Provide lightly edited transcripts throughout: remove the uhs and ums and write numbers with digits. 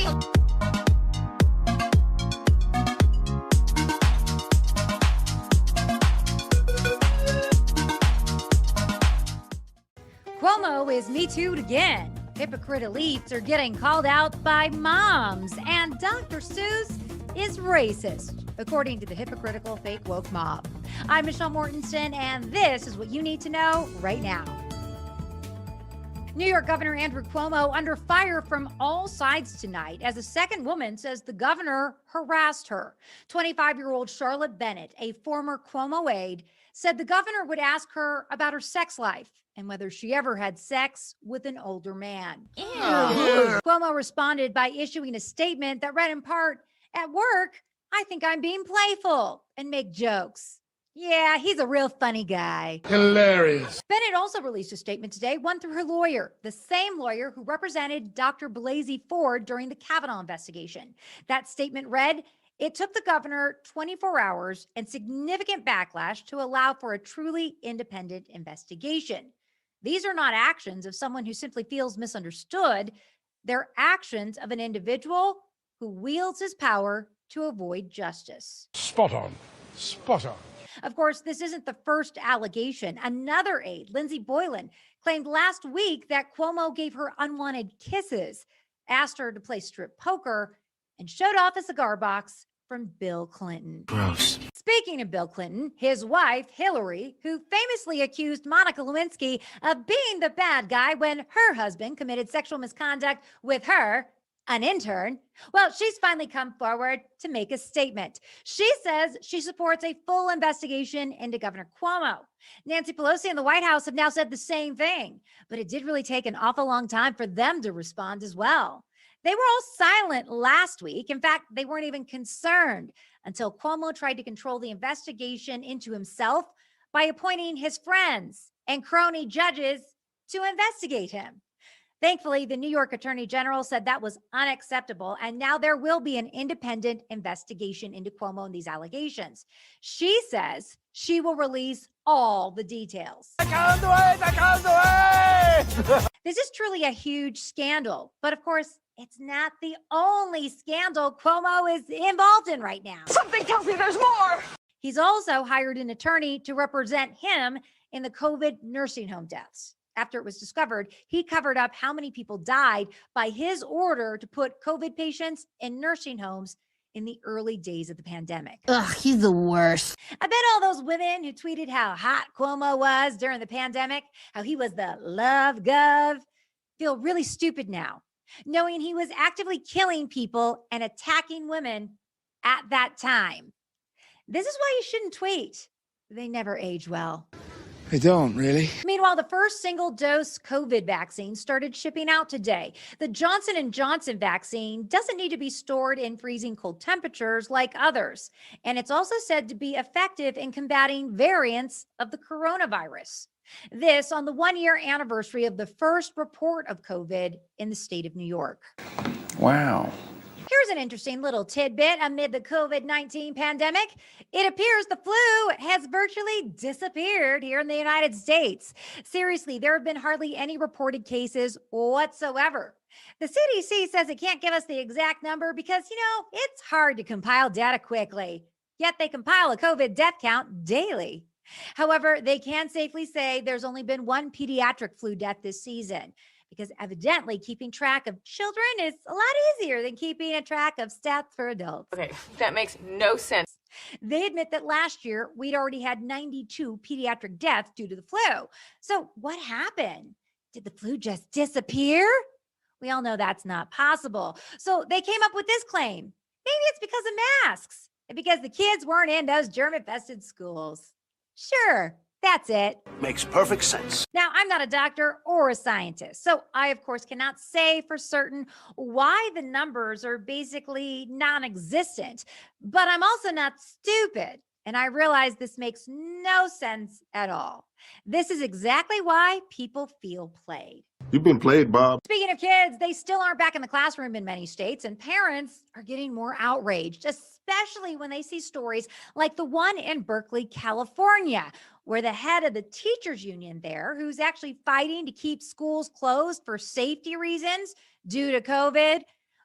Cuomo is Me Too'd again. Hypocrite elites are getting called out by moms, and Dr. Suess is racist, according to the hypocritical fake woke mob. I'm Michelle Mortensen, and this is what you need to know right now. New York Governor Andrew Cuomo under fire from all sides tonight as a second woman says the governor harassed her. 25-year-old Charlotte Bennett, a former Cuomo aide, said the governor would ask her about her sex life and whether she ever had sex with an older man. Ew. Cuomo responded by issuing a statement that read in part, "At work, I think I'm being playful and make jokes. Yeah, he's a real funny guy." Hilarious. Bennett also released a statement today, one through her lawyer, the same lawyer who represented Dr. Blasey Ford during the Kavanaugh investigation. That statement read, "It took the governor 24 hours and significant backlash to allow for a truly independent investigation. These are not actions of someone who simply feels misunderstood. They're actions of an individual who wields his power to avoid justice." Spot on. Spot on. Of course, this isn't the first allegation. Another aide, Lindsay Boylan, claimed last week that Cuomo gave her unwanted kisses, asked her to play strip poker, and showed off a cigar box from Bill Clinton. Gross. Speaking of Bill Clinton, his wife, Hillary, who famously accused Monica Lewinsky of being the bad guy when her husband committed sexual misconduct with her, an intern, well, she's finally come forward to make a statement. She says she supports a full investigation into Governor Cuomo. Nancy Pelosi and the White House have now said the same thing, but it did really take an awful long time for them to respond as well. They were all silent last week. In fact, they weren't even concerned until Cuomo tried to control the investigation into himself by appointing his friends and crony judges to investigate him. Thankfully, the New York Attorney General said that was unacceptable, and now there will be an independent investigation into Cuomo and these allegations. She says she will release all the details. This is truly a huge scandal, but of course, it's not the only scandal Cuomo is involved in right now. Something tells me there's more. He's also hired an attorney to represent him in the COVID nursing home deaths. After it was discovered, he covered up how many people died by his order to put COVID patients in nursing homes in the early days of the pandemic. Ugh, he's the worst. I bet all those women who tweeted how hot Cuomo was during the pandemic, how he was the love gov, feel really stupid now, knowing he was actively killing people and attacking women at that time. This is why you shouldn't tweet. They never age well. They don't, really. Meanwhile, the first single-dose COVID vaccine started shipping out today. The Johnson & Johnson vaccine doesn't need to be stored in freezing cold temperatures like others. And it's also said to be effective in combating variants of the coronavirus. This on the one-year anniversary of the first report of COVID in the state of New York. Wow. Here's an interesting little tidbit amid the COVID-19 pandemic. It appears the flu has virtually disappeared here in the United States. Seriously, there have been hardly any reported cases whatsoever. The CDC says it can't give us the exact number because, it's hard to compile data quickly. Yet they compile a COVID death count daily. However, they can safely say there's only been one pediatric flu death this season, because evidently keeping track of children is a lot easier than keeping a track of stats for adults. Okay, that makes no sense. They admit that last year we'd already had 92 pediatric deaths due to the flu. So what happened? Did the flu just disappear? We all know that's not possible. So they came up with this claim. Maybe it's because of masks and because the kids weren't in those germ-infested schools. Sure. That's it. Makes perfect sense. Now, I'm not a doctor or a scientist, so I, of course, cannot say for certain why the numbers are basically non-existent, but I'm also not stupid, and I realize this makes no sense at all. This is exactly why people feel played. You've been played, Bob. Speaking of kids, they still aren't back in the classroom in many states, and parents are getting more outraged, especially when they see stories like the one in Berkeley, California, where the head of the teachers union there, who's actually fighting to keep schools closed for safety reasons due to COVID,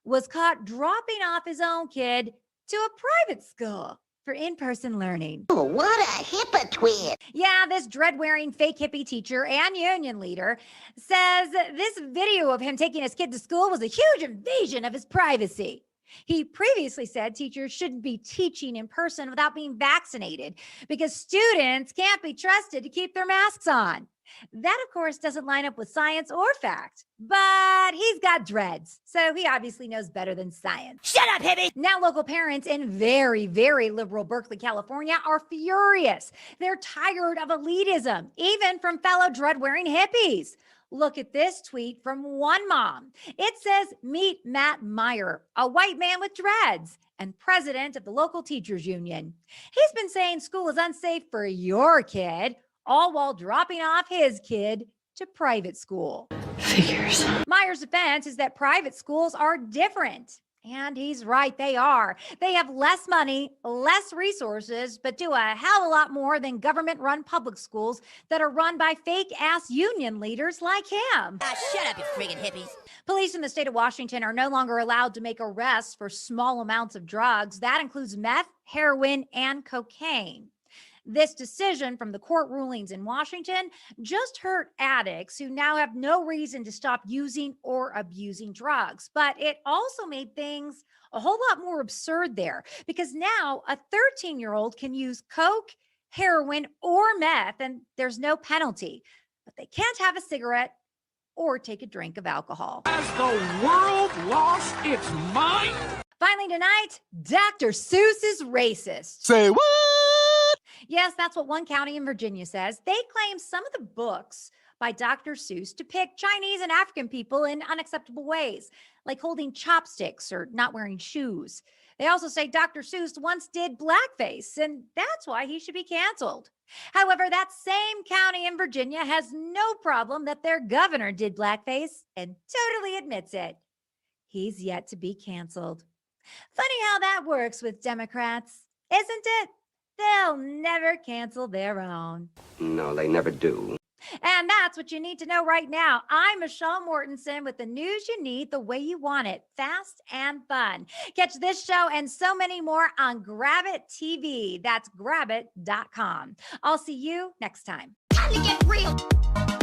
was caught dropping off his own kid to a private school for in-person learning. Oh, what a hypocrite! Yeah, this dread-wearing fake hippie teacher and union leader says this video of him taking his kid to school was a huge invasion of his privacy. He previously said teachers shouldn't be teaching in person without being vaccinated because students can't be trusted to keep their masks on. That, of course, doesn't line up with science or fact, but he's got dreads, so he obviously knows better than science. Shut up, Hippy! Now, local parents in very, very liberal Berkeley, California are furious. They're tired of elitism, even from fellow dread-wearing hippies. Look at this tweet from one mom. It says, "Meet Matt Meyer, a white man with dreads and president of the local teachers union. He's been saying school is unsafe for your kid, all while dropping off his kid to private school." Figures. Meyer's defense is that private schools are different. And he's right, they are. They have less money, less resources, but do a hell of a lot more than government-run public schools that are run by fake-ass union leaders like him. Shut up, you friggin' hippies. Police in the state of Washington are no longer allowed to make arrests for small amounts of drugs. That includes meth, heroin, and cocaine. This decision from the court rulings in Washington just hurt addicts who now have no reason to stop using or abusing drugs. But it also made things a whole lot more absurd there because now a 13-year-old can use coke, heroin, or meth, and there's no penalty. But they can't have a cigarette or take a drink of alcohol. Has the world lost its mind? Finally tonight, Dr. Suess is racist. Say what? Yes, that's what one county in Virginia says. They claim some of the books by Dr. Seuss depict Chinese and African people in unacceptable ways, like holding chopsticks or not wearing shoes. They also say Dr. Seuss once did blackface, and that's why he should be canceled. However, that same county in Virginia has no problem that their governor did blackface and totally admits it. He's yet to be canceled. Funny how that works with Democrats, isn't it? They'll never cancel their own. No, they never do. And that's what you need to know right now. I'm Michelle Mortensen with the news you need the way you want it, fast and fun. Catch this show and so many more on Grabit TV. That's grabit.com. I'll see you next time. Time to get real.